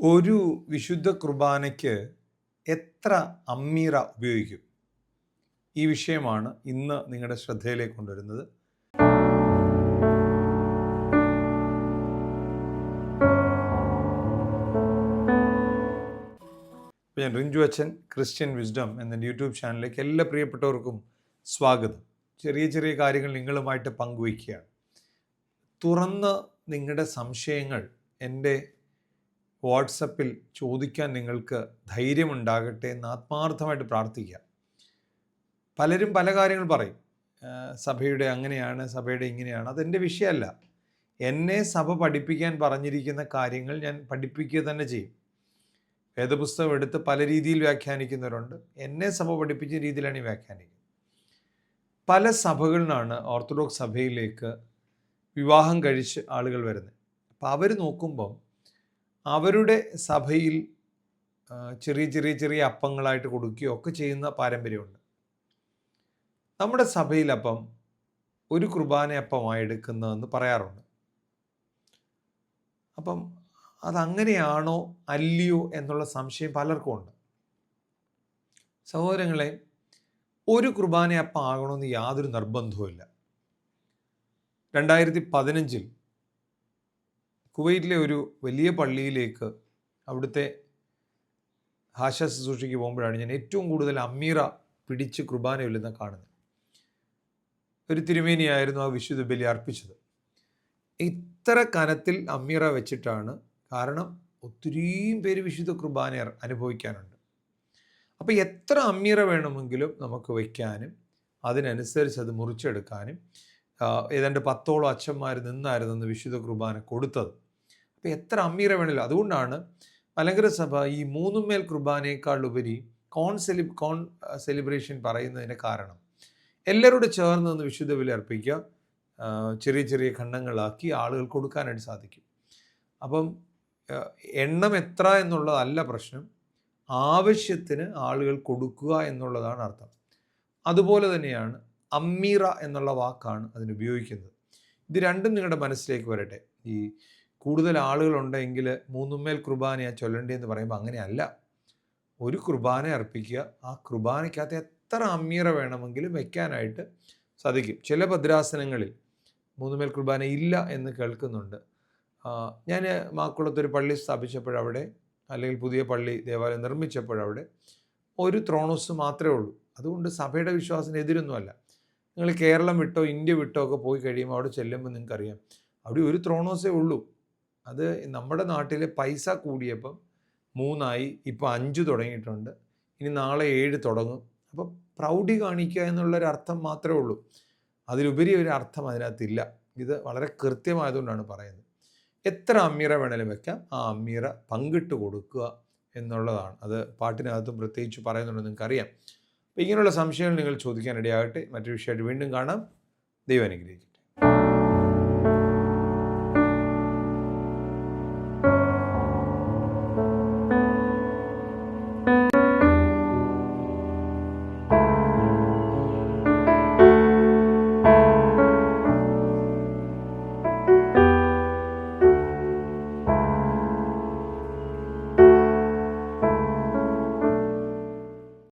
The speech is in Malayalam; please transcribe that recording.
ഒരു വിശുദ്ധ കുർബാനയ്ക്ക് എത്ര അമ്മീറ ഉപയോഗിക്കും? ഈ വിഷയമാണ് ഇന്ന് നിങ്ങളുടെ ശ്രദ്ധയിലേക്ക് കൊണ്ടുവരുന്നത്. ഞാൻ റിഞ്ചു അച്ഛൻ, ക്രിസ്ത്യൻ വിസ്ഡം എന്ന യൂട്യൂബ് ചാനലിലേക്ക് എല്ലാ പ്രിയപ്പെട്ടവർക്കും സ്വാഗതം. ചെറിയ ചെറിയ കാര്യങ്ങൾ നിങ്ങളുമായിട്ട് പങ്കുവയ്ക്കുകയാണ്. തുറന്ന് നിങ്ങളുടെ സംശയങ്ങൾ എൻ്റെ വാട്സപ്പിൽ ചോദിക്കാൻ നിങ്ങൾക്ക് ധൈര്യമുണ്ടാകട്ടെ എന്ന് ആത്മാർത്ഥമായിട്ട് പ്രാർത്ഥിക്കുക. പലരും പല കാര്യങ്ങൾ പറയും. സഭയുടെ അങ്ങനെയാണ്, സഭയുടെ ഇങ്ങനെയാണ്. അതെൻ്റെ വിഷയമല്ല. എന്നെ സഭ പഠിപ്പിക്കാൻ പറഞ്ഞിരിക്കുന്ന കാര്യങ്ങൾ ഞാൻ പഠിപ്പിക്കുക തന്നെ ചെയ്യും. വേദപുസ്തകം എടുത്ത് പല രീതിയിൽ വ്യാഖ്യാനിക്കുന്നവരുണ്ട്. എന്നെ സഭ പഠിപ്പിച്ച രീതിയിലാണ് ഈ വ്യാഖ്യാനിക്കുന്നത്. പല സഭകളിലാണ് ഓർത്തഡോക്സ് സഭയിലേക്ക് വിവാഹം കഴിച്ച് ആളുകൾ വരുന്നത്. അപ്പോൾ അവർ നോക്കുമ്പം അവരുടെ സഭയിൽ ചെറിയ ചെറിയ ചെറിയ അപ്പങ്ങളായിട്ട് കൊടുക്കുകയോ ഒക്കെ ചെയ്യുന്ന പാരമ്പര്യമുണ്ട്. നമ്മുടെ സഭയിൽ അപ്പം ഒരു കുർബാന അപ്പമായി എടുക്കുന്നതെന്ന് പറയാറുണ്ട്. അപ്പം അതങ്ങനെയാണോ അല്ലയോ എന്നുള്ള സംശയം പലർക്കും ഉണ്ട്. സഹോദരങ്ങളെ, ഒരു കുർബാന അപ്പം ആകണമെന്ന് യാതൊരു നിർബന്ധവുമില്ല. 2015 കുവൈറ്റിലെ ഒരു വലിയ പള്ളിയിലേക്ക് അവിടുത്തെ ഭാഷ ശുശ്രൂഷയ്ക്ക് പോകുമ്പോഴാണ് ഞാൻ ഏറ്റവും കൂടുതൽ അമ്മീറ പിടിച്ച് കുർബാന ചൊല്ലുന്ന കാണുന്നത്. ഒരു തിരുമേനിയായിരുന്നു ആ വിശുദ്ധ ബലി അർപ്പിച്ചത്. ഇത്ര കനത്തിൽ അമ്മീറ വെച്ചിട്ടാണ്. കാരണം ഒത്തിരിയും പേര് വിശുദ്ധ കുർബാന അനുഭവിക്കാനുണ്ട്. അപ്പോൾ എത്ര അമ്മീറ വേണമെങ്കിലും നമുക്ക് വയ്ക്കാനും അതിനനുസരിച്ച് അത് മുറിച്ചെടുക്കാനും ഏതാണ്ട് 10ഓളം അച്ഛന്മാർ നിന്നായിരുന്നു വിശുദ്ധ കുർബാന കൊടുത്തത്. അപ്പോൾ എത്ര അമ്മീറ വേണമല്ലോ. അതുകൊണ്ടാണ് മലങ്കര സഭ ഈ മൂന്നുമേൽ കുർബാനയേക്കാളുപരി കോൺ സെലിബ്രേഷൻ പറയുന്നതിന് കാരണം. എല്ലാവരോടും ചേർന്ന് നിന്ന് വിശുദ്ധ ബലി അർപ്പിക്കുക, ചെറിയ ചെറിയ ഖണ്ഡങ്ങളാക്കി ആളുകൾ കൊടുക്കാനായിട്ട് സാധിക്കും. അപ്പം എണ്ണം എത്ര എന്നുള്ളതല്ല പ്രശ്നം, ആവശ്യത്തിന് ആളുകൾ കൊടുക്കുക എന്നുള്ളതാണ് അർത്ഥം. അതുപോലെ തന്നെയാണ് അമ്മീറ എന്നുള്ള വാക്കാണ് അതിനുപയോഗിക്കുന്നത്. ഇത് രണ്ടും നിങ്ങളുടെ മനസ്സിലേക്ക് വരട്ടെ. ഈ കൂടുതൽ ആളുകളുണ്ടെങ്കിൽ മൂന്നുമേൽ കുർബാനയാണ് ചൊല്ലേണ്ടതെന്ന് പറയുമ്പോൾ അങ്ങനെയല്ല. ഒരു കുർബാന അർപ്പിക്കുക, ആ കുർബാനയ്ക്കകത്ത് എത്ര അമ്മീറ വേണമെങ്കിലും വയ്ക്കാനായിട്ട് സാധിക്കും. ചില ഭദ്രാസനങ്ങളിൽ മൂന്നുമേൽ കുർബാന ഇല്ല എന്ന് കേൾക്കുന്നുണ്ട്. ഞാൻ മാക്കുളത്തൊരു പള്ളി സ്ഥാപിച്ചപ്പോഴവിടെ, അല്ലെങ്കിൽ പുതിയ പള്ളി ദേവാലയം നിർമ്മിച്ചപ്പോഴവിടെ ഒരു ത്രോണോസ് മാത്രമേ ഉള്ളൂ. അതുകൊണ്ട് സഭയുടെ വിശ്വാസത്തിന് എതിരൊന്നുമല്ല. നിങ്ങൾ കേരളം വിട്ടോ ഇന്ത്യ വിട്ടോ ഒക്കെ പോയി കഴിയുമ്പോൾ അവിടെ ചെല്ലുമ്പോൾ നിങ്ങൾക്കറിയാം അവിടെ ഒരു ത്രോണോസേ ഉള്ളൂ. അത് നമ്മുടെ നാട്ടിലെ പൈസ കൂടിയപ്പം 3ആയി, ഇപ്പോൾ 5 തുടങ്ങിയിട്ടുണ്ട്, ഇനി നാളെ 7 തുടങ്ങും. അപ്പോൾ പ്രൗഢി കാണിക്കുക എന്നുള്ളൊരർത്ഥം മാത്രമേ ഉള്ളൂ. അതിലുപരി ഒരു അർത്ഥം അതിനകത്തില്ല. ഇത് വളരെ കൃത്യമായതുകൊണ്ടാണ് പറയുന്നത്. എത്ര അമ്മീറ വേണേലും വെക്കാം, ആ അമ്മീറ പങ്കിട്ട് കൊടുക്കുക എന്നുള്ളതാണ്. അത് പാട്ടിനകത്തും പ്രത്യേകിച്ച് പറയുന്നുണ്ടെന്ന് നിങ്ങൾക്കറിയാം. അപ്പോൾ ഇങ്ങനെയുള്ള സംശയങ്ങൾ നിങ്ങൾ ചോദിക്കാനിടയാകട്ടെ. മറ്റൊരു വിഷയമായിട്ട് വീണ്ടും കാണാം. ദൈവം അനുഗ്രഹിക്കും.